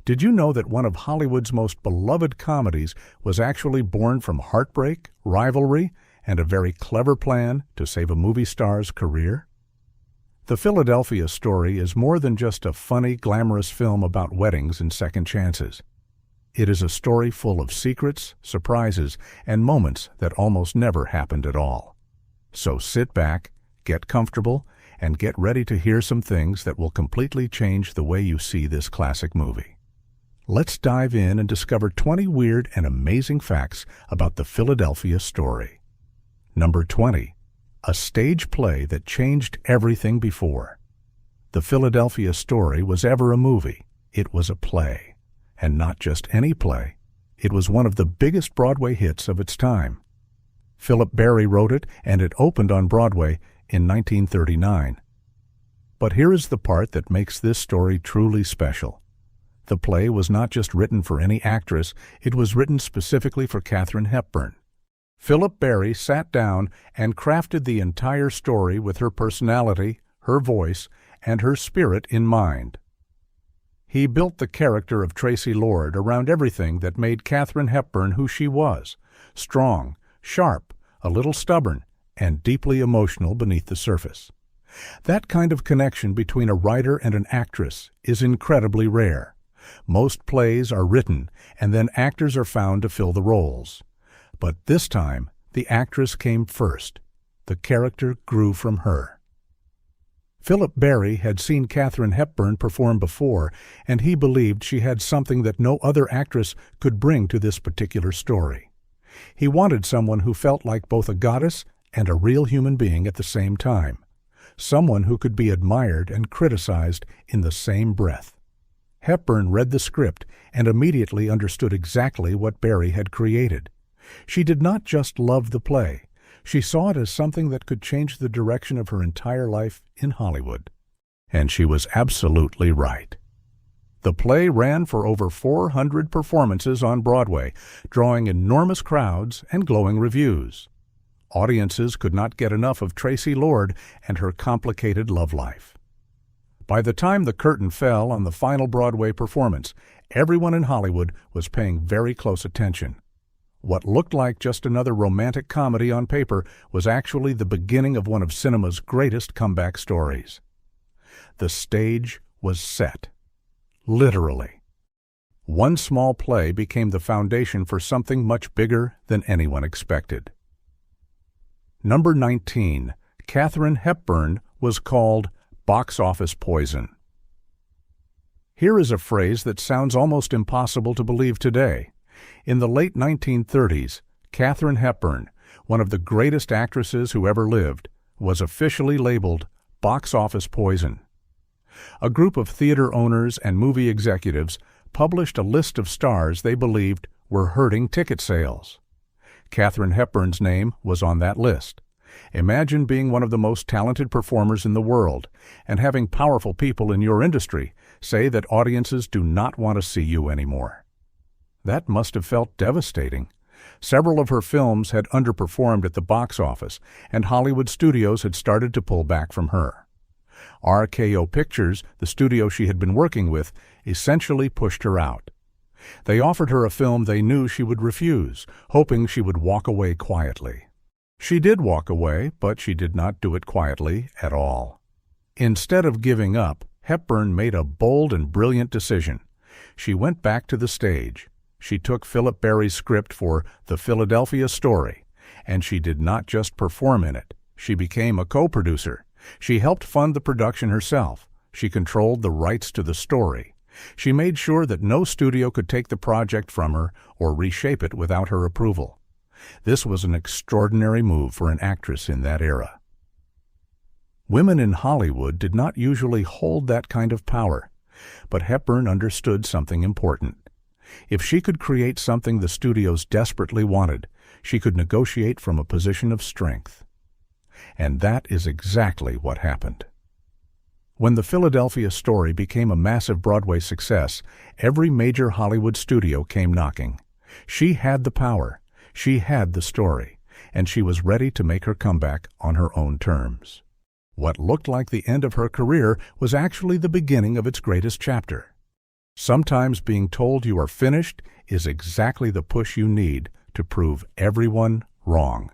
Did you know that one of Hollywood's most beloved comedies was actually born from heartbreak, rivalry, and a very clever plan to save a movie star's career? The Philadelphia Story is more than just a funny, glamorous film about weddings and second chances. It is a story full of secrets, surprises, and moments that almost never happened at all. So sit back, get comfortable, and get ready to hear some things that will completely change the way you see this classic movie. Let's dive in and discover 20 weird and amazing facts about the Philadelphia Story. Number 20. A stage play that changed everything before. The Philadelphia Story was ever a movie. It was a play. And not just any play. It was one of the biggest Broadway hits of its time. Philip Barry wrote it, and it opened on Broadway in 1939. But here is the part that makes this story truly special. The play was not just written for any actress, it was written specifically for Katharine Hepburn. Philip Barry sat down and crafted the entire story with her personality, her voice, and her spirit in mind. He built the character of Tracy Lord around everything that made Katharine Hepburn who she was: strong, sharp, a little stubborn, and deeply emotional beneath the surface. That kind of connection between a writer and an actress is incredibly rare. Most plays are written, and then actors are found to fill the roles. But this time, the actress came first. The character grew from her. Philip Barry had seen Katharine Hepburn perform before, and he believed she had something that no other actress could bring to this particular story. He wanted someone who felt like both a goddess and a real human being at the same time. Someone who could be admired and criticized in the same breath. Hepburn read the script and immediately understood exactly what Barry had created. She did not just love the play. She saw it as something that could change the direction of her entire life in Hollywood. And she was absolutely right. The play ran for over 400 performances on Broadway, drawing enormous crowds and glowing reviews. Audiences could not get enough of Tracy Lord and her complicated love life. By the time the curtain fell on the final Broadway performance, everyone in Hollywood was paying very close attention. What looked like just another romantic comedy on paper was actually the beginning of one of cinema's greatest comeback stories. The stage was set. Literally. One small play became the foundation for something much bigger than anyone expected. Number 19. Katharine Hepburn was called box office poison. Here is a phrase that sounds almost impossible to believe today. In the late 1930s, Katharine Hepburn, one of the greatest actresses who ever lived, was officially labeled box office poison. A group of theater owners and movie executives published a list of stars they believed were hurting ticket sales. Katharine Hepburn's name was on that list. Imagine being one of the most talented performers in the world and having powerful people in your industry say that audiences do not want to see you anymore. That must have felt devastating. Several of her films had underperformed at the box office, and Hollywood studios had started to pull back from her. RKO Pictures, the studio she had been working with, essentially pushed her out. They offered her a film they knew she would refuse, hoping she would walk away quietly. She did walk away, but she did not do it quietly at all. Instead of giving up, Hepburn made a bold and brilliant decision. She went back to the stage. She took Philip Barry's script for The Philadelphia Story, and she did not just perform in it. She became a co-producer. She helped fund the production herself. She controlled the rights to the story. She made sure that no studio could take the project from her or reshape it without her approval. This was an extraordinary move for an actress in that era. Women in Hollywood did not usually hold that kind of power, but Hepburn understood something important. If she could create something the studios desperately wanted, she could negotiate from a position of strength. And that is exactly what happened. When The Philadelphia Story became a massive Broadway success, every major Hollywood studio came knocking. She had the power, she had the story, and she was ready to make her comeback on her own terms. What looked like the end of her career was actually the beginning of its greatest chapter. Sometimes being told you are finished is exactly the push you need to prove everyone wrong.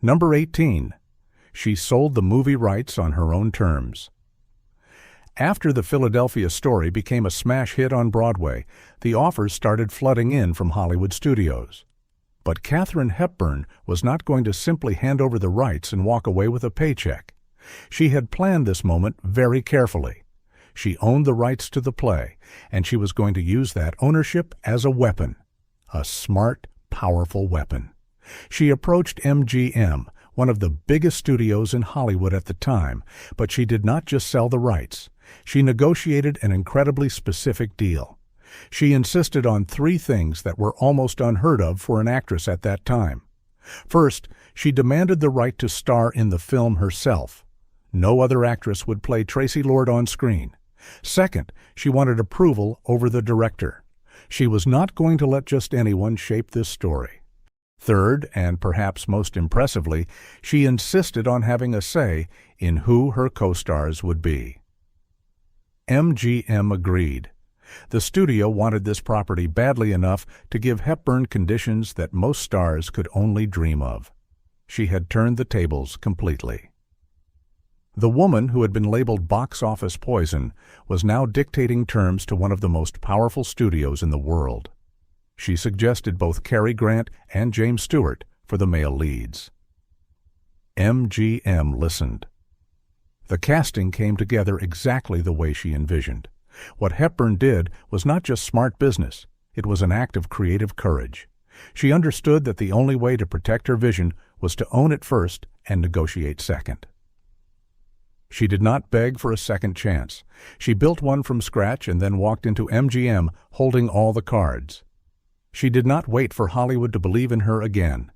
Number 18. She sold the movie rights on her own terms. After the Philadelphia Story became a smash hit on Broadway, the offers started flooding in from Hollywood studios. But Katharine Hepburn was not going to simply hand over the rights and walk away with a paycheck. She had planned this moment very carefully. She owned the rights to the play, and she was going to use that ownership as a weapon. A smart, powerful weapon. She approached MGM, one of the biggest studios in Hollywood at the time, but she did not just sell the rights. She negotiated an incredibly specific deal. She insisted on 3 things that were almost unheard of for an actress at that time. First, she demanded the right to star in the film herself. No other actress would play Tracy Lord on screen. Second, she wanted approval over the director. She was not going to let just anyone shape this story. Third, and perhaps most impressively, she insisted on having a say in who her co-stars would be. MGM agreed. The studio wanted this property badly enough to give Hepburn conditions that most stars could only dream of. She had turned the tables completely. The woman who had been labeled box office poison was now dictating terms to one of the most powerful studios in the world. She suggested both Cary Grant and James Stewart for the male leads. MGM listened. The casting came together exactly the way she envisioned. What Hepburn did was not just smart business, it was an act of creative courage. She understood that the only way to protect her vision was to own it first and negotiate second. She did not beg for a second chance. She built one from scratch and then walked into MGM holding all the cards. She did not wait for Hollywood to believe in her again.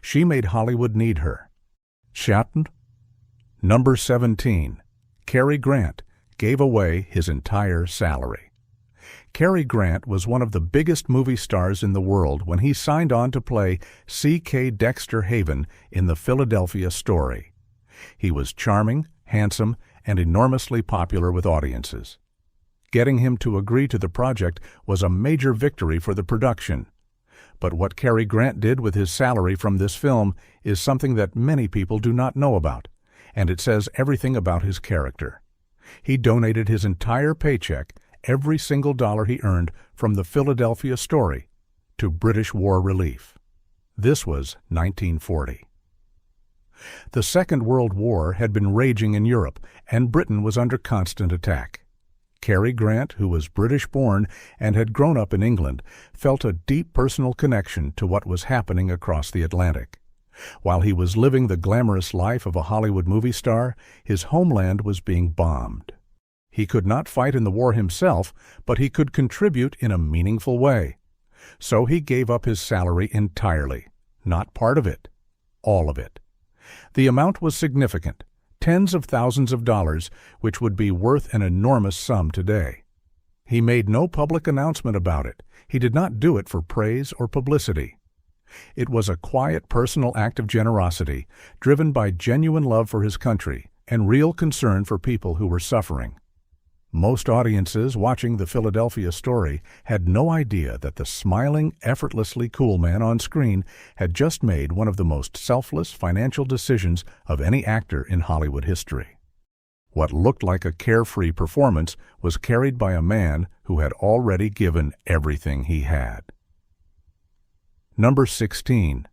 She made Hollywood need her. Shatton? Number 17. Cary Grant gave away his entire salary. Cary Grant was one of the biggest movie stars in the world when he signed on to play C.K. Dexter Haven in the Philadelphia Story. He was charming, handsome, and enormously popular with audiences. Getting him to agree to the project was a major victory for the production. But what Cary Grant did with his salary from this film is something that many people do not know about, and it says everything about his character. He donated his entire paycheck, every single dollar he earned from the Philadelphia Story, to British war relief. This was 1940. The Second World War had been raging in Europe, and Britain was under constant attack. Cary Grant, who was British-born and had grown up in England, felt a deep personal connection to what was happening across the Atlantic. While he was living the glamorous life of a Hollywood movie star, his homeland was being bombed. He could not fight in the war himself, but he could contribute in a meaningful way. So he gave up his salary entirely, not part of it, all of it. The amount was significant, tens of thousands of dollars, which would be worth an enormous sum today. He made no public announcement about it. He did not do it for praise or publicity. It was a quiet personal act of generosity, driven by genuine love for his country and real concern for people who were suffering. Most audiences watching the Philadelphia Story had no idea that the smiling, effortlessly cool man on screen had just made one of the most selfless financial decisions of any actor in Hollywood history. What looked like a carefree performance was carried by a man who had already given everything he had. Number 16.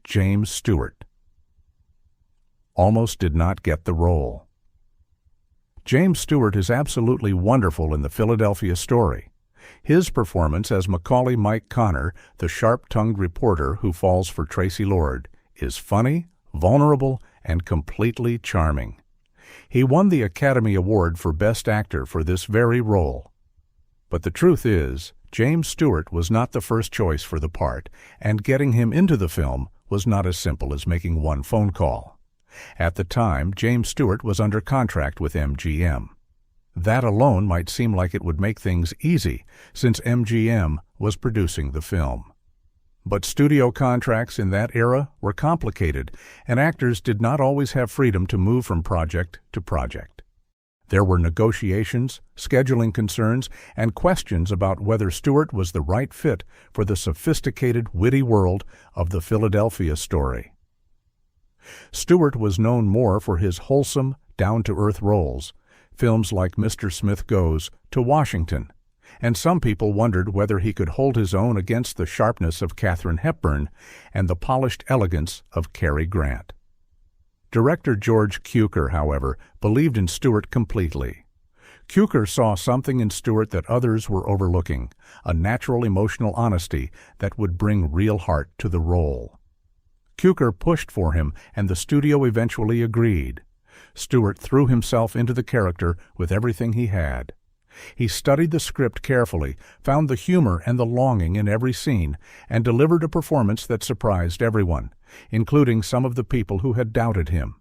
James Stewart. Almost did not get the role. James Stewart is absolutely wonderful in the Philadelphia Story. His performance as Macaulay Mike Connor, the sharp-tongued reporter who falls for Tracy Lord, is funny, vulnerable, and completely charming. He won the Academy Award for Best Actor for this very role. But the truth is, James Stewart was not the first choice for the part, and getting him into the film was not as simple as making one phone call. At the time, James Stewart was under contract with MGM. That alone might seem like it would make things easy, since MGM was producing the film. But studio contracts in that era were complicated, and actors did not always have freedom to move from project to project. There were negotiations, scheduling concerns, and questions about whether Stewart was the right fit for the sophisticated, witty world of the Philadelphia story. Stewart was known more for his wholesome, down-to-earth roles, films like Mr. Smith Goes to Washington, and some people wondered whether he could hold his own against the sharpness of Katharine Hepburn and the polished elegance of Cary Grant. Director George Cukor, however, believed in Stewart completely. Cukor saw something in Stewart that others were overlooking, a natural emotional honesty that would bring real heart to the role. Cukor pushed for him, and the studio eventually agreed. Stewart threw himself into the character with everything he had. He studied the script carefully, found the humor and the longing in every scene, and delivered a performance that surprised everyone, including some of the people who had doubted him.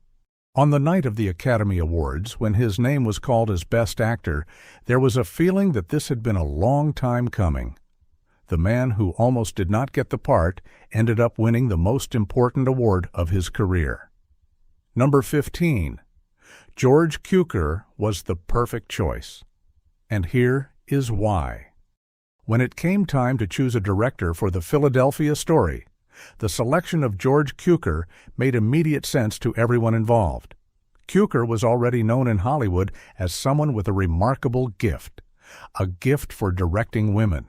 On the night of the Academy Awards, when his name was called as Best Actor, there was a feeling that this had been a long time coming. The man who almost did not get the part ended up winning the most important award of his career. Number 15. George Cukor was the perfect choice. And here is why. When it came time to choose a director for the Philadelphia story, the selection of George Cukor made immediate sense to everyone involved. Cukor was already known in Hollywood as someone with a remarkable gift, a gift for directing women.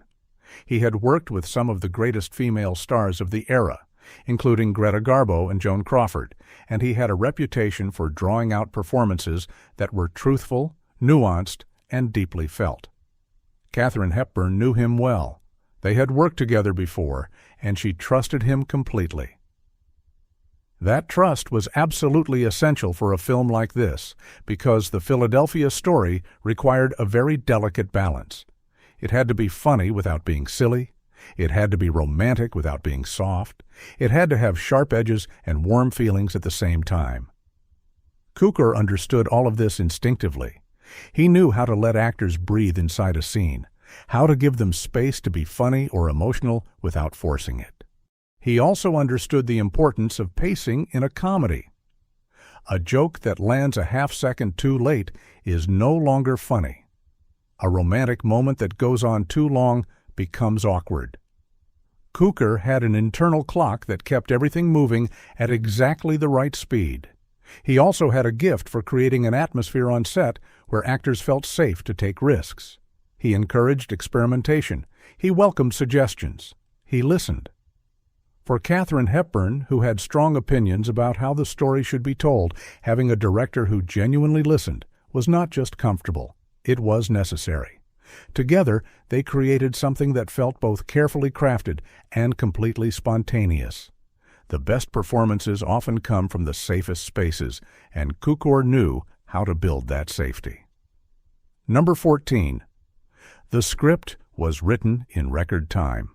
He had worked with some of the greatest female stars of the era, including Greta Garbo and Joan Crawford, and he had a reputation for drawing out performances that were truthful, nuanced, and deeply felt. Katharine Hepburn knew him well. They had worked together before, and she trusted him completely. That trust was absolutely essential for a film like this, because the Philadelphia story required a very delicate balance. It had to be funny without being silly. It had to be romantic without being soft. It had to have sharp edges and warm feelings at the same time. Cukor understood all of this instinctively. He knew how to let actors breathe inside a scene, how to give them space to be funny or emotional without forcing it. He also understood the importance of pacing in a comedy. A joke that lands a half-second too late is no longer funny. A romantic moment that goes on too long becomes awkward. Cukor had an internal clock that kept everything moving at exactly the right speed. He also had a gift for creating an atmosphere on set where actors felt safe to take risks. He encouraged experimentation. He welcomed suggestions. He listened. For Katharine Hepburn, who had strong opinions about how the story should be told, having a director who genuinely listened was not just comfortable, it was necessary. Together, they created something that felt both carefully crafted and completely spontaneous. The best performances often come from the safest spaces, and Cukor knew how to build that safety. Number 14. The script was written in record time.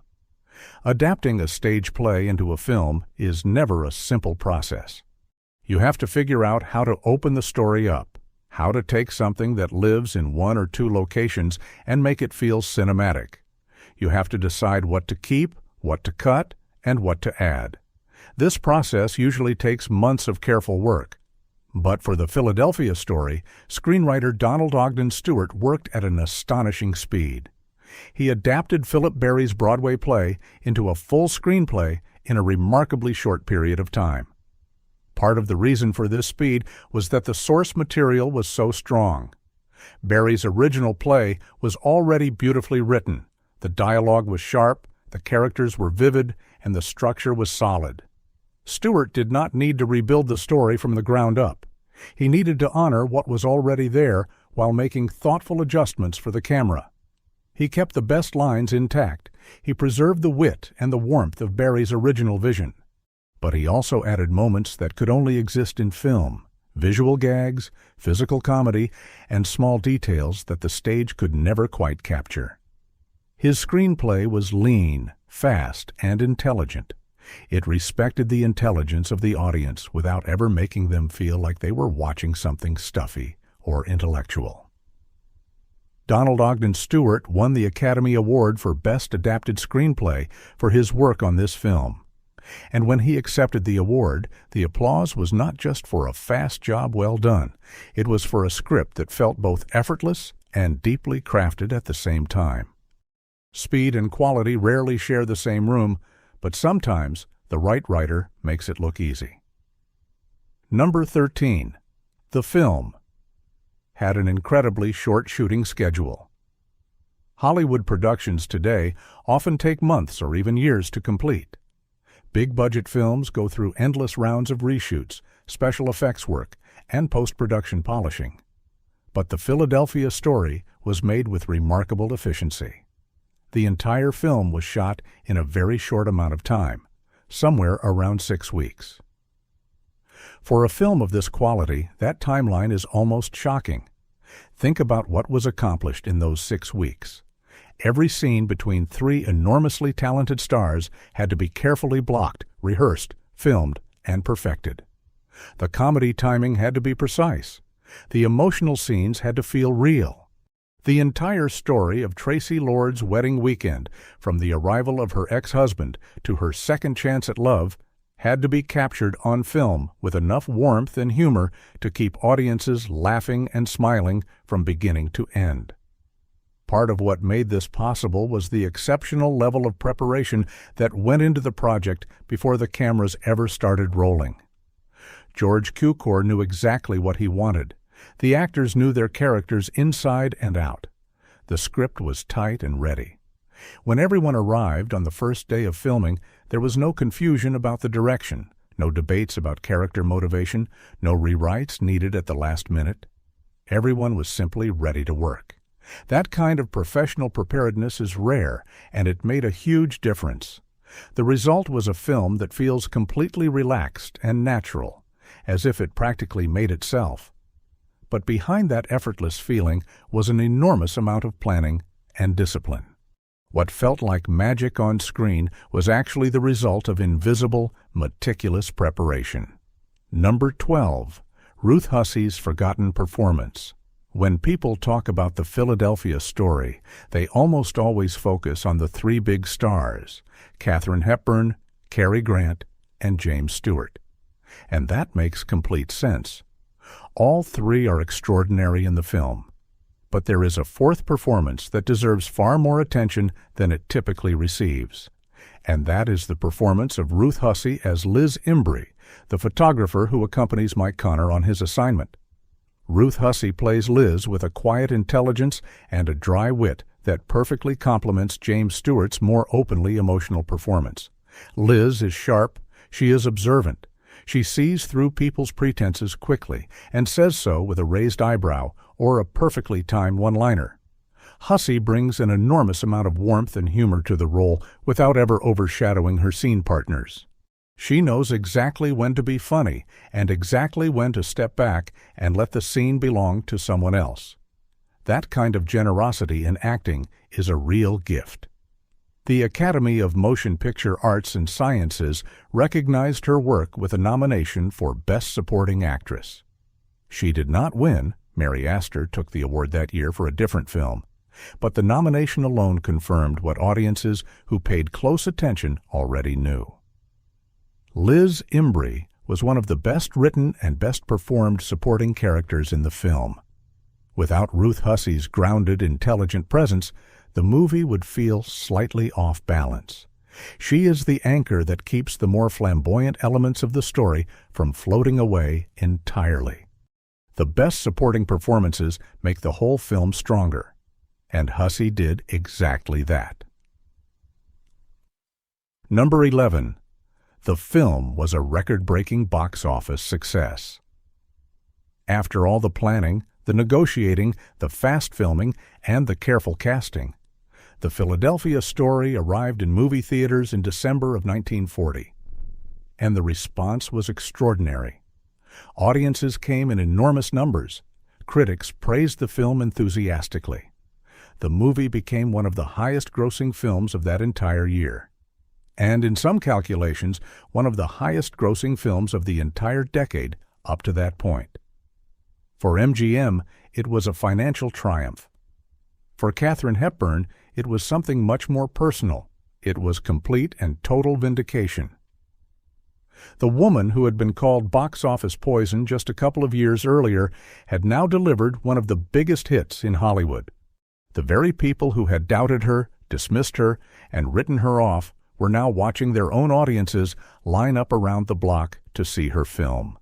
Adapting a stage play into a film is never a simple process. You have to figure out how to open the story up, how to take something that lives in one or two locations and make it feel cinematic. You have to decide what to keep, what to cut, and what to add. This process usually takes months of careful work. But for the Philadelphia story, screenwriter Donald Ogden Stewart worked at an astonishing speed. He adapted Philip Barry's Broadway play into a full screenplay in a remarkably short period of time. Part of the reason for this speed was that the source material was so strong. Barry's original play was already beautifully written. The dialogue was sharp, the characters were vivid, and the structure was solid. Stewart did not need to rebuild the story from the ground up. He needed to honor what was already there while making thoughtful adjustments for the camera. He kept the best lines intact. He preserved the wit and the warmth of Barry's original vision. But he also added moments that could only exist in film, visual gags, physical comedy, and small details that the stage could never quite capture. His screenplay was lean, fast, and intelligent. It respected the intelligence of the audience without ever making them feel like they were watching something stuffy or intellectual. Donald Ogden Stewart won the Academy Award for Best Adapted Screenplay for his work on this film. And when he accepted the award, the applause was not just for a fast job well done. It was for a script that felt both effortless and deeply crafted at the same time. Speed and quality rarely share the same room, but sometimes the right writer makes it look easy. Number 13. The film had an incredibly short shooting schedule. Hollywood productions today often take months or even years to complete. Big-budget films go through endless rounds of reshoots, special effects work, and post-production polishing. But the Philadelphia story was made with remarkable efficiency. The entire film was shot in a very short amount of time, somewhere around 6 weeks. For a film of this quality, that timeline is almost shocking. Think about what was accomplished in those 6 weeks. Every scene between 3 enormously talented stars had to be carefully blocked, rehearsed, filmed, and perfected. The comedy timing had to be precise. The emotional scenes had to feel real. The entire story of Tracy Lord's wedding weekend, from the arrival of her ex-husband to her second chance at love, had to be captured on film with enough warmth and humor to keep audiences laughing and smiling from beginning to end. Part of what made this possible was the exceptional level of preparation that went into the project before the cameras ever started rolling. George Cukor knew exactly what he wanted. The actors knew their characters inside and out. The script was tight and ready. When everyone arrived on the first day of filming, there was no confusion about the direction, no debates about character motivation, no rewrites needed at the last minute. Everyone was simply ready to work. That kind of professional preparedness is rare, and it made a huge difference. The result was a film that feels completely relaxed and natural, as if it practically made itself. But behind that effortless feeling was an enormous amount of planning and discipline. What felt like magic on screen was actually the result of invisible, meticulous preparation. Number 12. Ruth Hussey's forgotten performance. When people talk about the Philadelphia story, they almost always focus on the 3 big stars, Katharine Hepburn, Cary Grant, and James Stewart. And that makes complete sense. All 3 are extraordinary in the film. But there is a 4th performance that deserves far more attention than it typically receives. And that is the performance of Ruth Hussey as Liz Imbrie, the photographer who accompanies Mike Connor on his assignment. Ruth Hussey plays Liz with a quiet intelligence and a dry wit that perfectly complements James Stewart's more openly emotional performance. Liz is sharp, she is observant. She sees through people's pretenses quickly and says so with a raised eyebrow or a perfectly timed one-liner. Hussey brings an enormous amount of warmth and humor to the role without ever overshadowing her scene partners. She knows exactly when to be funny and exactly when to step back and let the scene belong to someone else. That kind of generosity in acting is a real gift. The Academy of Motion Picture Arts and Sciences recognized her work with a nomination for Best Supporting Actress. She did not win. Mary Astor took the award that year for a different film. But the nomination alone confirmed what audiences who paid close attention already knew. Liz Imbrie was one of the best-written and best-performed supporting characters in the film. Without Ruth Hussey's grounded, intelligent presence, the movie would feel slightly off balance. She is the anchor that keeps the more flamboyant elements of the story from floating away entirely. The best supporting performances make the whole film stronger, and Hussey did exactly that. Number 11. The film was a record-breaking box office success. After all the planning, the negotiating, the fast filming, and the careful casting, the Philadelphia story arrived in movie theaters in December of 1940. And the response was extraordinary. Audiences came in enormous numbers. Critics praised the film enthusiastically. The movie became one of the highest-grossing films of that entire year. And in some calculations, one of the highest-grossing films of the entire decade up to that point. For MGM, it was a financial triumph. For Katharine Hepburn, it was something much more personal. It was complete and total vindication. The woman who had been called box office poison just a couple of years earlier had now delivered one of the biggest hits in Hollywood. The very people who had doubted her, dismissed her, and written her off were now watching their own audiences line up around the block to see her film.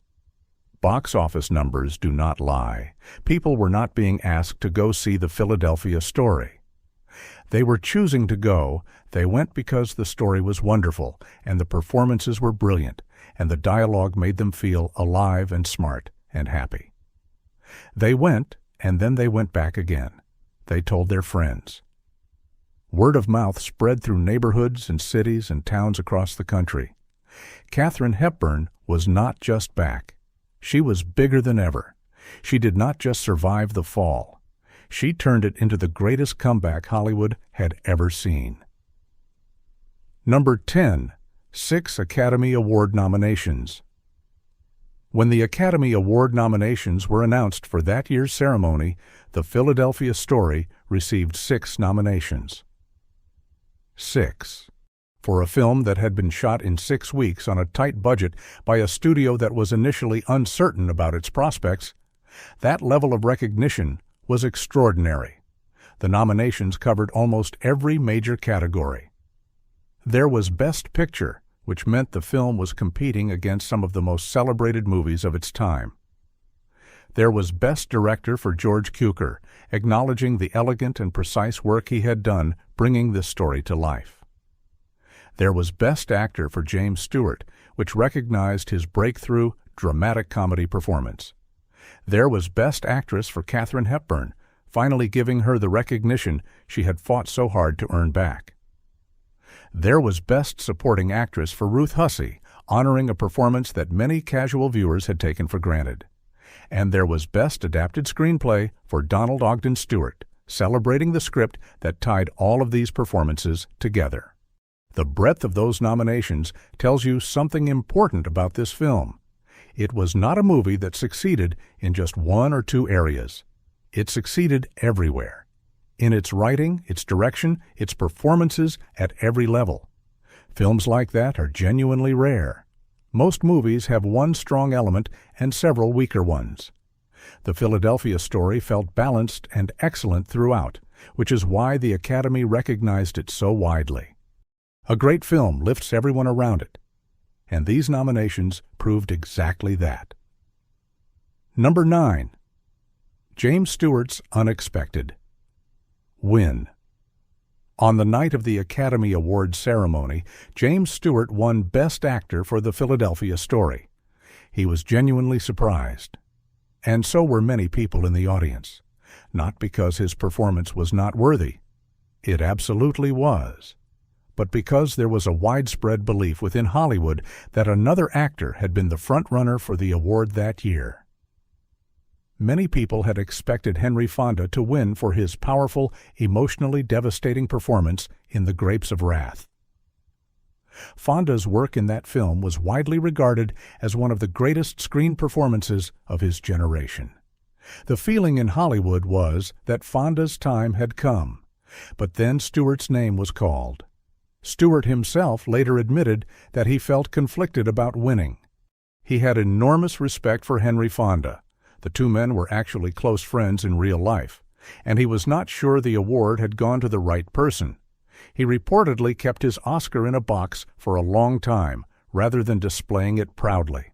Box office numbers do not lie. People were not being asked to go see the Philadelphia Story. They were choosing to go. They went because the story was wonderful, and the performances were brilliant, and the dialogue made them feel alive and smart and happy. They went, and then they went back again. They told their friends. Word of mouth spread through neighborhoods and cities and towns across the country. Katharine Hepburn was not just back. She was bigger than ever. She did not just survive the fall. She turned it into the greatest comeback Hollywood had ever seen. Number 10. 6 Academy Award nominations. When the Academy Award nominations were announced for that year's ceremony, the Philadelphia Story received 6 nominations. 6. For a film that had been shot in 6 weeks on a tight budget by a studio that was initially uncertain about its prospects, that level of recognition was extraordinary. The nominations covered almost every major category. There was Best Picture, which meant the film was competing against some of the most celebrated movies of its time. There was Best Director for George Cukor, acknowledging the elegant and precise work he had done bringing this story to life. There was Best Actor for James Stewart, which recognized his breakthrough, dramatic comedy performance. There was Best Actress for Katharine Hepburn, finally giving her the recognition she had fought so hard to earn back. There was Best Supporting Actress for Ruth Hussey, honoring a performance that many casual viewers had taken for granted. And there was Best Adapted Screenplay for Donald Ogden Stewart, celebrating the script that tied all of these performances together. The breadth of those nominations tells you something important about this film. It was not a movie that succeeded in just 1 or 2 areas. It succeeded everywhere. In its writing, its direction, its performances at every level. Films like that are genuinely rare. Most movies have one strong element and several weaker ones. The Philadelphia Story felt balanced and excellent throughout, which is why the Academy recognized it so widely. A great film lifts everyone around it, and these nominations proved exactly that. Number 9. James Stewart's Unexpected. Win. On the night of the Academy Awards ceremony, James Stewart won Best Actor for the Philadelphia Story. He was genuinely surprised. And so were many people in the audience. Not because his performance was not worthy. It absolutely was. But because there was a widespread belief within Hollywood that another actor had been the front-runner for the award that year. Many people had expected Henry Fonda to win for his powerful, emotionally devastating performance in The Grapes of Wrath. Fonda's work in that film was widely regarded as one of the greatest screen performances of his generation. The feeling in Hollywood was that Fonda's time had come, but then Stewart's name was called. Stewart himself later admitted that he felt conflicted about winning. He had enormous respect for Henry Fonda. The two men were actually close friends in real life, and he was not sure the award had gone to the right person. He reportedly kept his Oscar in a box for a long time, rather than displaying it proudly.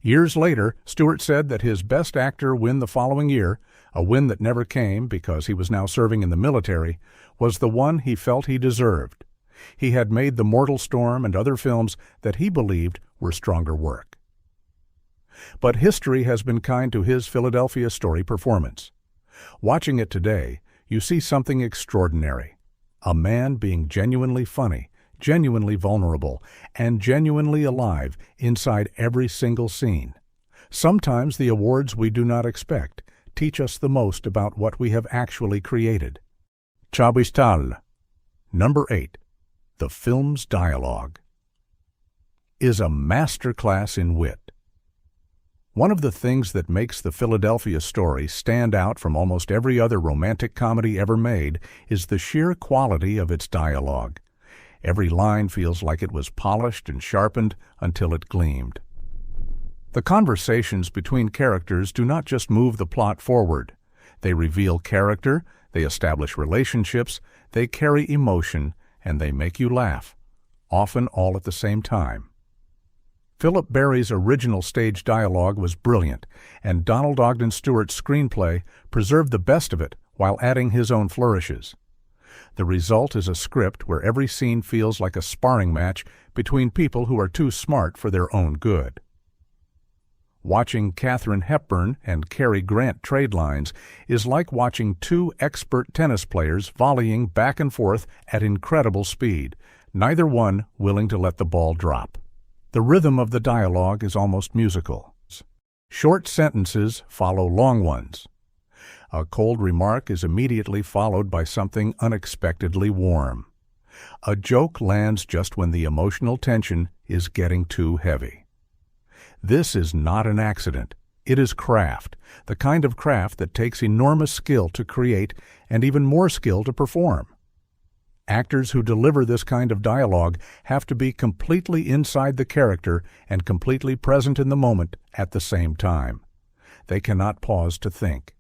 Years later, Stewart said that his Best Actor win the following year, a win that never came because he was now serving in the military, was the one he felt he deserved. He had made The Mortal Storm and other films that he believed were stronger work. But history has been kind to his Philadelphia Story performance. Watching it today, you see something extraordinary. A man being genuinely funny, genuinely vulnerable, and genuinely alive inside every single scene. Sometimes the awards we do not expect teach us the most about what we have actually created. Chabistal. Number 8. The film's dialogue is a masterclass in wit. One of the things that makes the Philadelphia Story stand out from almost every other romantic comedy ever made is the sheer quality of its dialogue. Every line feels like it was polished and sharpened until it gleamed. The conversations between characters do not just move the plot forward. They reveal character, they establish relationships, they carry emotion, and they make you laugh, often all at the same time. Philip Berry's original stage dialogue was brilliant, and Donald Ogden Stewart's screenplay preserved the best of it while adding his own flourishes. The result is a script where every scene feels like a sparring match between people who are too smart for their own good. Watching Katharine Hepburn and Cary Grant trade lines is like watching two expert tennis players volleying back and forth at incredible speed, neither one willing to let the ball drop. The rhythm of the dialogue is almost musical. Short sentences follow long ones. A cold remark is immediately followed by something unexpectedly warm. A joke lands just when the emotional tension is getting too heavy. This is not an accident. It is craft, the kind of craft that takes enormous skill to create and even more skill to perform. Actors who deliver this kind of dialogue have to be completely inside the character and completely present in the moment at the same time. They cannot pause to think.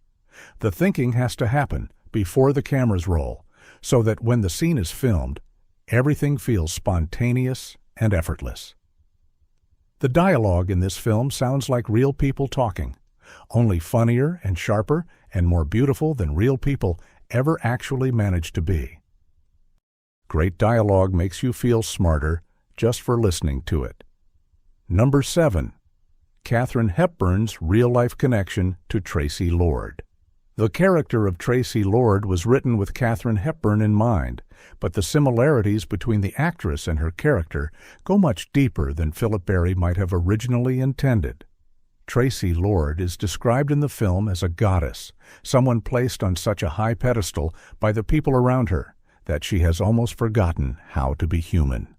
The thinking has to happen before the cameras roll, so that when the scene is filmed, everything feels spontaneous and effortless. The dialogue in this film sounds like real people talking, only funnier and sharper and more beautiful than real people ever actually managed to be. Great dialogue makes you feel smarter just for listening to it. Number 7. Katharine Hepburn's real-life connection to Tracy Lord. The character of Tracy Lord was written with Katharine Hepburn in mind, but the similarities between the actress and her character go much deeper than Philip Berry might have originally intended. Tracy Lord is described in the film as a goddess, someone placed on such a high pedestal by the people around her that she has almost forgotten how to be human.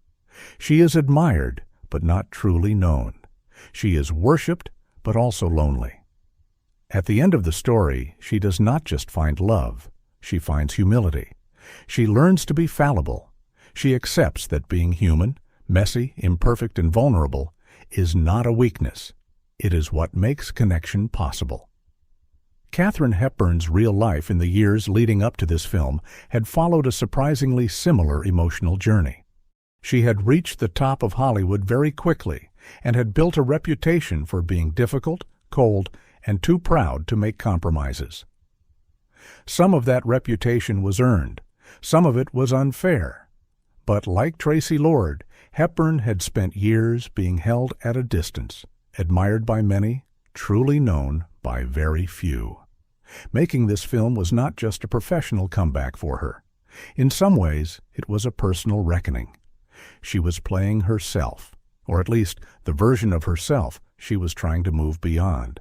She is admired, but not truly known. She is worshipped, but also lonely. At the end of the story, she does not just find love, she finds humility. She learns to be fallible. She accepts that being human, messy, imperfect, and vulnerable is not a weakness. It is what makes connection possible. Katharine Hepburn's real life in the years leading up to this film had followed a surprisingly similar emotional journey. She had reached the top of Hollywood very quickly and had built a reputation for being difficult, cold, and too proud to make compromises. Some of that reputation was earned, some of it was unfair. But like Tracy Lord, Hepburn had spent years being held at a distance, admired by many, truly known by very few. Making this film was not just a professional comeback for her. In some ways, it was a personal reckoning. She was playing herself, or at least the version of herself she was trying to move beyond.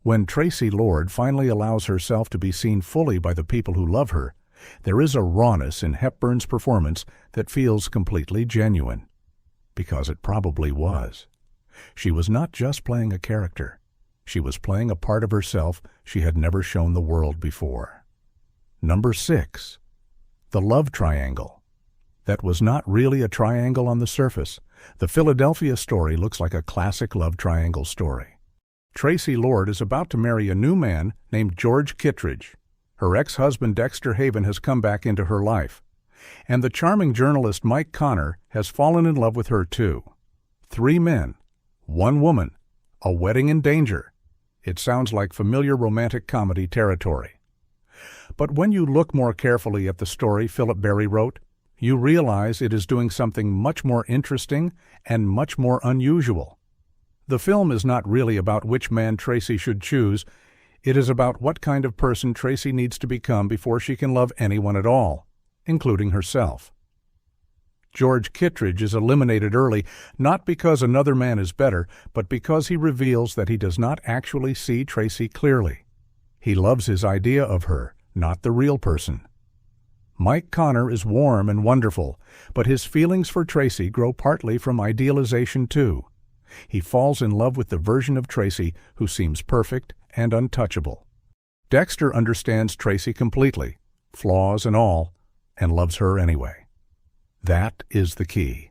When Tracy Lord finally allows herself to be seen fully by the people who love her, there is a rawness in Hepburn's performance that feels completely genuine. Because it probably was. She was not just playing a character. She was playing a part of herself she had never shown the world before. Number 6. The love triangle. That was not really a triangle on the surface. The Philadelphia story looks like a classic love triangle story. Tracy Lord is about to marry a new man named George Kittredge. Her ex-husband Dexter Haven has come back into her life. And the charming journalist Mike Connor has fallen in love with her too. 3 men, 1 woman, a wedding in danger. It sounds like familiar romantic comedy territory. But when you look more carefully at the story Philip Berry wrote, you realize it is doing something much more interesting and much more unusual. The film is not really about which man Tracy should choose. It is about what kind of person Tracy needs to become before she can love anyone at all, including herself. George Kittredge is eliminated early, not because another man is better, but because he reveals that he does not actually see Tracy clearly. He loves his idea of her, not the real person. Mike Connor is warm and wonderful, but his feelings for Tracy grow partly from idealization too. He falls in love with the version of Tracy who seems perfect and untouchable. Dexter understands Tracy completely, flaws and all, and loves her anyway. That is the key.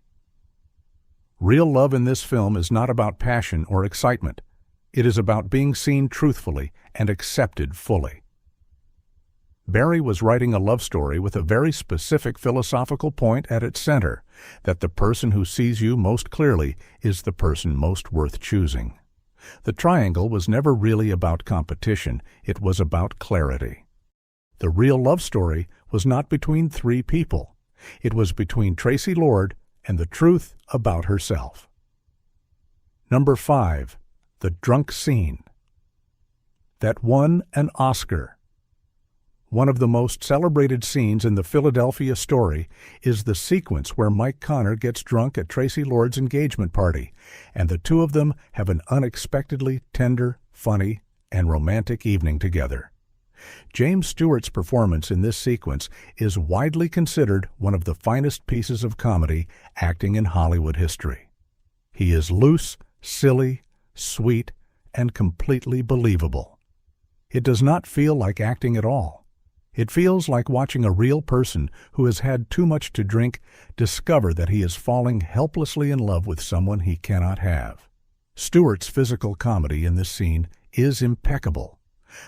Real love in this film is not about passion or excitement. It is about being seen truthfully and accepted fully. Barry was writing a love story with a very specific philosophical point at its center, that the person who sees you most clearly is the person most worth choosing. The triangle was never really about competition, it was about clarity. The real love story was not between three people. It was between Tracy Lord and the truth about herself. Number 5. The drunk scene. That won an Oscar. One of the most celebrated scenes in the Philadelphia Story is the sequence where Mike Connor gets drunk at Tracy Lord's engagement party, and the two of them have an unexpectedly tender, funny, and romantic evening together. James Stewart's performance in this sequence is widely considered one of the finest pieces of comedy acting in Hollywood history. He is loose, silly, sweet, and completely believable. It does not feel like acting at all. It feels like watching a real person who has had too much to drink discover that he is falling helplessly in love with someone he cannot have. Stewart's physical comedy in this scene is impeccable.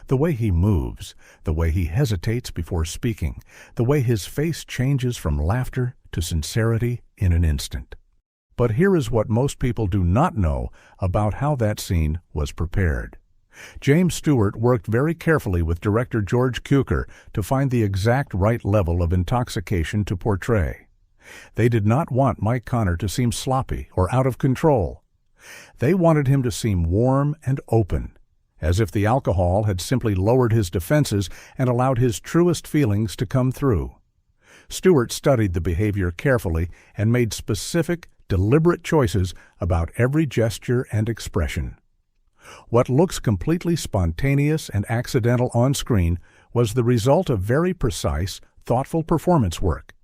The way he moves, the way he hesitates before speaking, the way his face changes from laughter to sincerity in an instant. But here is what most people do not know about how that scene was prepared. James Stewart worked very carefully with director George Cukor to find the exact right level of intoxication to portray. They did not want Mike Connor to seem sloppy or out of control. They wanted him to seem warm and open, as if the alcohol had simply lowered his defenses and allowed his truest feelings to come through. Stewart studied the behavior carefully and made specific, deliberate choices about every gesture and expression. What looks completely spontaneous and accidental on screen was the result of very precise, thoughtful performance work.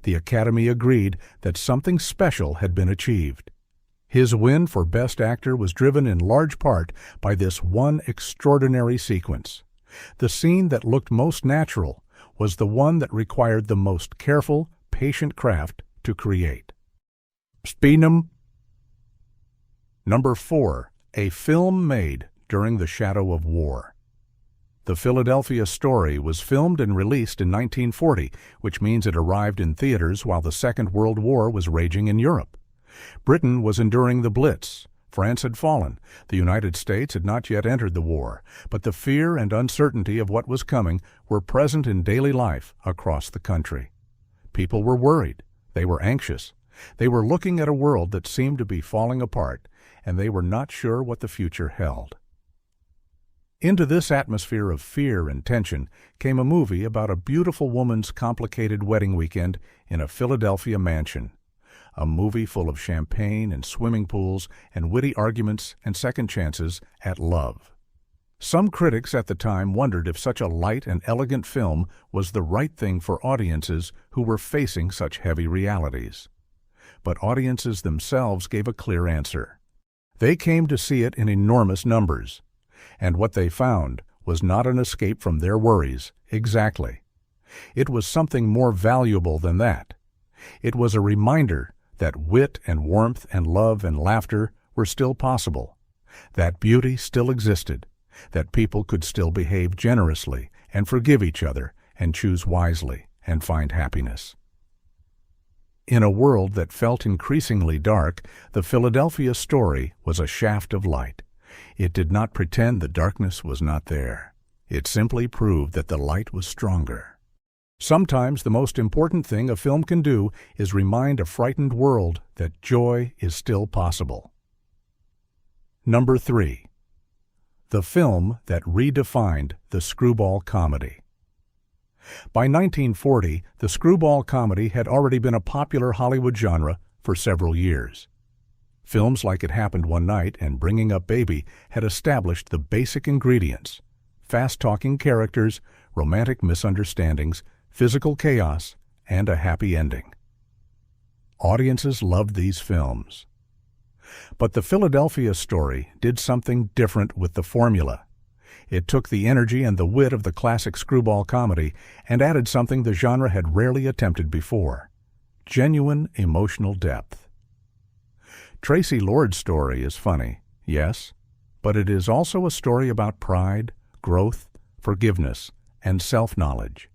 The Academy agreed that something special had been achieved. His win for Best Actor was driven in large part by this one extraordinary sequence. The scene that looked most natural was the one that required the most careful, patient craft to create. Speenum. Number 4. A film made during the shadow of war. The Philadelphia Story was filmed and released in 1940, which means it arrived in theaters while the Second World War was raging in Europe. Britain was enduring the Blitz. France had fallen. The United States had not yet entered the war, but the fear and uncertainty of what was coming were present in daily life across the country. People were worried. They were anxious. They were looking at a world that seemed to be falling apart, and they were not sure what the future held. Into this atmosphere of fear and tension came a movie about a beautiful woman's complicated wedding weekend in a Philadelphia mansion. A movie full of champagne and swimming pools and witty arguments and second chances at love. Some critics at the time wondered if such a light and elegant film was the right thing for audiences who were facing such heavy realities. But audiences themselves gave a clear answer. They came to see it in enormous numbers, and what they found was not an escape from their worries, exactly. It was something more valuable than that. It was a reminder that wit and warmth and love and laughter were still possible, that beauty still existed, that people could still behave generously and forgive each other and choose wisely and find happiness. In a world that felt increasingly dark, the Philadelphia Story was a shaft of light. It did not pretend the darkness was not there. It simply proved that the light was stronger. Sometimes the most important thing a film can do is remind a frightened world that joy is still possible. Number 3. The film that redefined the screwball comedy. By 1940, the screwball comedy had already been a popular Hollywood genre for several years. Films like It Happened One Night and Bringing Up Baby had established the basic ingredients: fast-talking characters, romantic misunderstandings, physical chaos, and a happy ending. Audiences loved these films. But the Philadelphia Story did something different with the formula. It took the energy and the wit of the classic screwball comedy and added something the genre had rarely attempted before: genuine emotional depth. Tracy Lord's story is funny, yes, but it is also a story about pride, growth, forgiveness, and self-knowledge.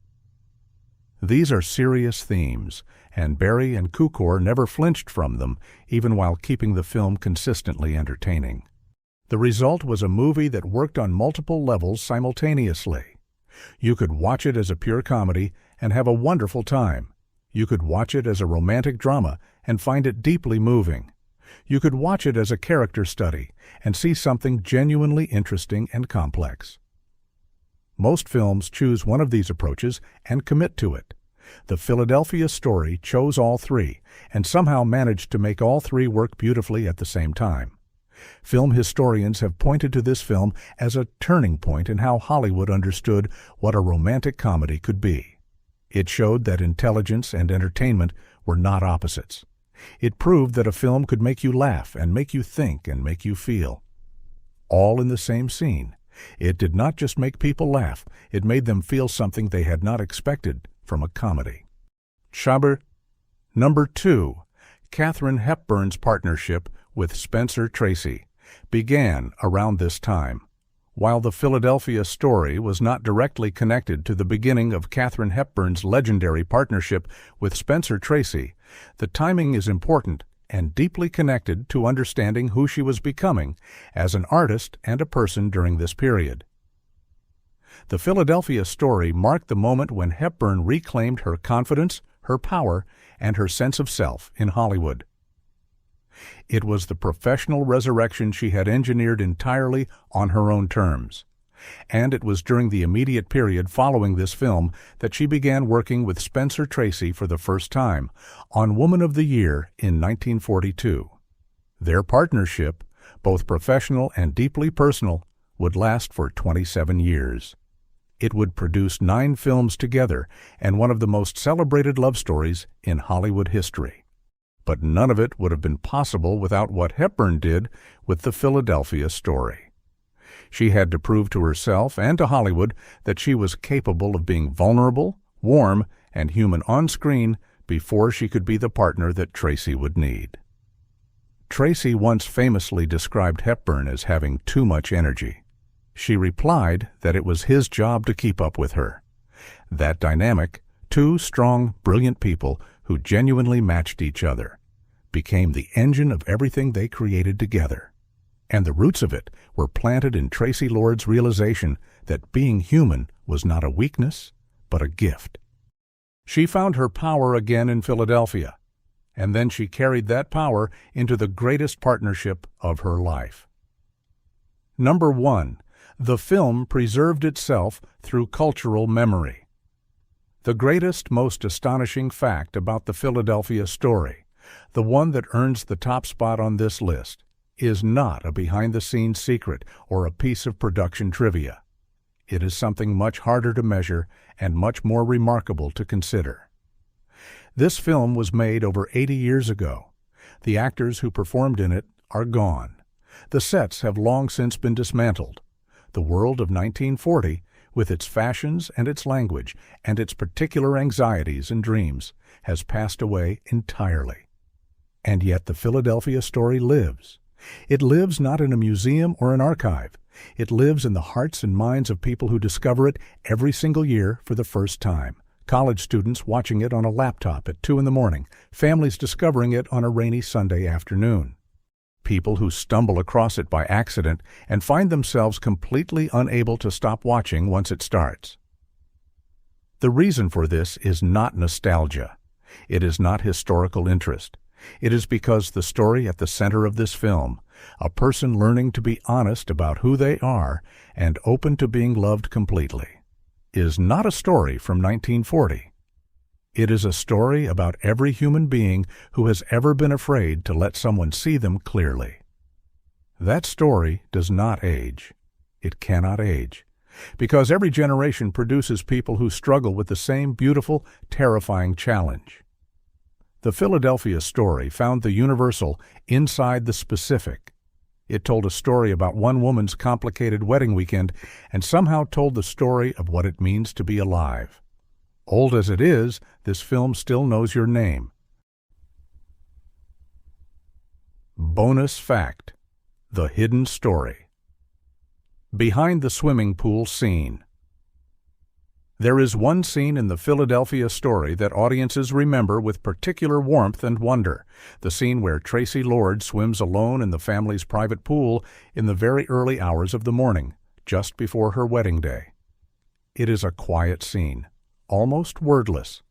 These are serious themes, and Barry and Cukor never flinched from them, even while keeping the film consistently entertaining. The result was a movie that worked on multiple levels simultaneously. You could watch it as a pure comedy and have a wonderful time. You could watch it as a romantic drama and find it deeply moving. You could watch it as a character study and see something genuinely interesting and complex. Most films choose one of these approaches and commit to it. The Philadelphia Story chose all three and somehow managed to make all three work beautifully at the same time. Film historians have pointed to this film as a turning point in how Hollywood understood what a romantic comedy could be. It showed that intelligence and entertainment were not opposites. It proved that a film could make you laugh and make you think and make you feel. All in the same scene. It did not just make people laugh, it made them feel something they had not expected from a comedy. Number 2. Katharine Hepburn's partnership with Spencer Tracy began around this time. While the Philadelphia Story was not directly connected to the beginning of Katharine Hepburn's legendary partnership with Spencer Tracy, the timing is important and deeply connected to understanding who she was becoming as an artist and a person during this period. The Philadelphia Story marked the moment when Hepburn reclaimed her confidence, her power, and her sense of self in Hollywood. It was the professional resurrection she had engineered entirely on her own terms. And it was during the immediate period following this film that she began working with Spencer Tracy for the first time on Woman of the Year in 1942. Their partnership, both professional and deeply personal, would last for 27 years. It would produce 9 films together and one of the most celebrated love stories in Hollywood history. But none of it would have been possible without what Hepburn did with the Philadelphia Story. She had to prove to herself and to Hollywood that she was capable of being vulnerable, warm, and human on screen before she could be the partner that Tracy would need. Tracy once famously described Hepburn as having too much energy. She replied that it was his job to keep up with her. That dynamic, two strong, brilliant people who genuinely matched each other, became the engine of everything they created together. And the roots of it were planted in Tracy Lord's realization that being human was not a weakness, but a gift. She found her power again in Philadelphia, and then she carried that power into the greatest partnership of her life. Number 1. The film preserved itself through cultural memory. The greatest, most astonishing fact about the Philadelphia Story, the one that earns the top spot on this list, is not a behind-the-scenes secret or a piece of production trivia. It is something much harder to measure and much more remarkable to consider. This film was made over 80 years ago. The actors who performed in it are gone. The sets have long since been dismantled. The world of 1940, with its fashions and its language and its particular anxieties and dreams, has passed away entirely. And yet the Philadelphia Story lives. It lives not in a museum or an archive. It lives in the hearts and minds of people who discover it every single year for the first time. College students watching it on a laptop at 2 a.m, families discovering it on a rainy Sunday afternoon. People who stumble across it by accident and find themselves completely unable to stop watching once it starts. The reason for this is not nostalgia. It is not historical interest. It is because the story at the center of this film, a person learning to be honest about who they are and open to being loved completely, is not a story from 1940. It is a story about every human being who has ever been afraid to let someone see them clearly. That story does not age. It cannot age, because every generation produces people who struggle with the same beautiful, terrifying challenge. The Philadelphia Story found the universal inside the specific. It told a story about one woman's complicated wedding weekend and somehow told the story of what it means to be alive. Old as it is, this film still knows your name. Bonus fact: the hidden story. Behind the swimming pool scene. There is one scene in the Philadelphia story that audiences remember with particular warmth and wonder, the scene where Tracy Lord swims alone in the family's private pool in the very early hours of the morning, just before her wedding day. It is a quiet scene, almost wordless,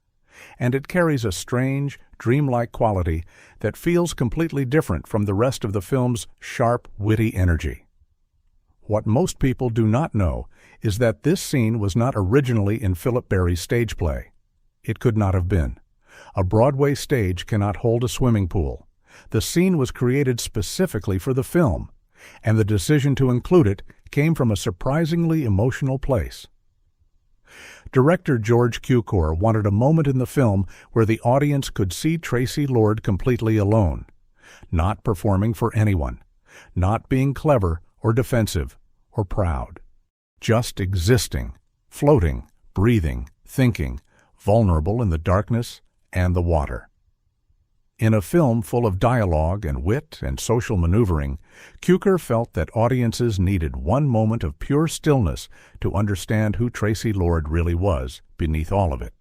and it carries a strange, dreamlike quality that feels completely different from the rest of the film's sharp, witty energy. What most people do not know is that this scene was not originally in Philip Barry's stage play. It could not have been. A Broadway stage cannot hold a swimming pool. The scene was created specifically for the film, and the decision to include it came from a surprisingly emotional place. Director George Cukor wanted a moment in the film where the audience could see Tracy Lord completely alone, not performing for anyone, not being clever or defensive or proud, just existing, floating, breathing, thinking, vulnerable in the darkness and the water. In a film full of dialogue and wit and social maneuvering, Cukor felt that audiences needed one moment of pure stillness to understand who Tracy Lord really was beneath all of it.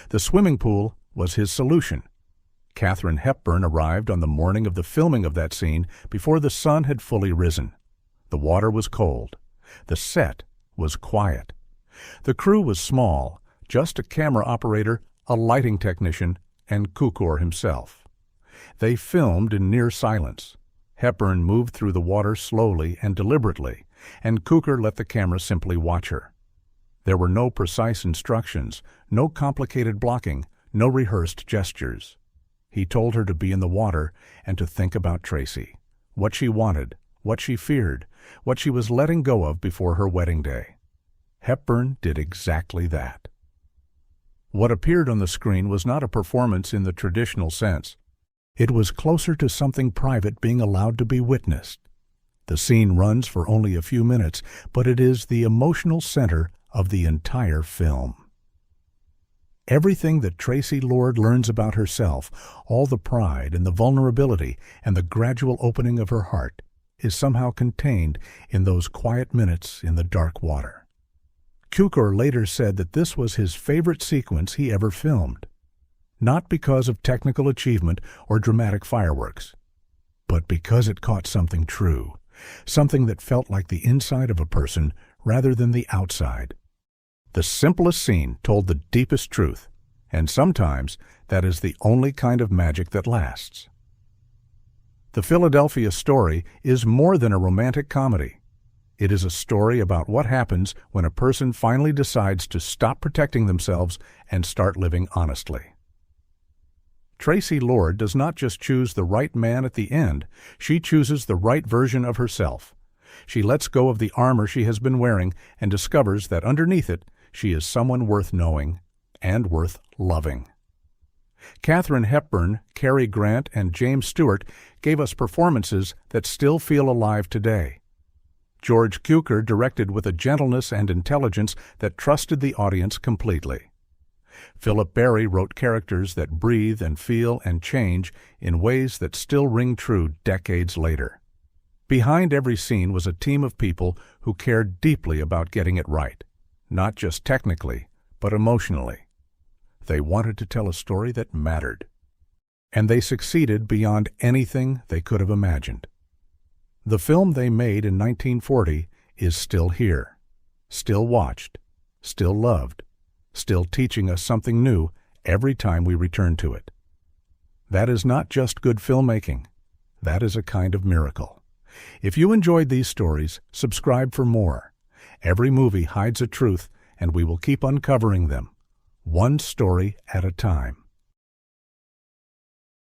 The swimming pool was his solution. Katharine Hepburn arrived on the morning of the filming of that scene before the sun had fully risen. The water was cold. The set was quiet. The crew was small, just a camera operator, a lighting technician, and Cukor himself. They filmed in near silence. Hepburn moved through the water slowly and deliberately, and Cukor let the camera simply watch her. There were no precise instructions, no complicated blocking, no rehearsed gestures. He told her to be in the water and to think about Tracy, what she wanted, what she feared, what she was letting go of before her wedding day. Hepburn did exactly that. What appeared on the screen was not a performance in the traditional sense. It was closer to something private being allowed to be witnessed. The scene runs for only a few minutes, but it is the emotional center of the entire film. Everything that Tracy Lord learns about herself, all the pride and the vulnerability and the gradual opening of her heart, is somehow contained in those quiet minutes in the dark water. Cukor later said that this was his favorite sequence he ever filmed. Not because of technical achievement or dramatic fireworks, but because it caught something true, something that felt like the inside of a person rather than the outside. The simplest scene told the deepest truth, and sometimes that is the only kind of magic that lasts. The Philadelphia story is more than a romantic comedy. It is a story about what happens when a person finally decides to stop protecting themselves and start living honestly. Tracy Lord does not just choose the right man at the end, she chooses the right version of herself. She lets go of the armor she has been wearing and discovers that underneath it, she is someone worth knowing and worth loving. Katharine Hepburn, Cary Grant, and James Stewart gave us performances that still feel alive today. George Cukor directed with a gentleness and intelligence that trusted the audience completely. Philip Barry wrote characters that breathe and feel and change in ways that still ring true decades later. Behind every scene was a team of people who cared deeply about getting it right, not just technically, but emotionally. They wanted to tell a story that mattered, and they succeeded beyond anything they could have imagined. The film they made in 1940 is still here, still watched, still loved, still teaching us something new every time we return to it. That is not just good filmmaking. That is a kind of miracle. If you enjoyed these stories, subscribe for more. Every movie hides a truth, and we will keep uncovering them, one story at a time.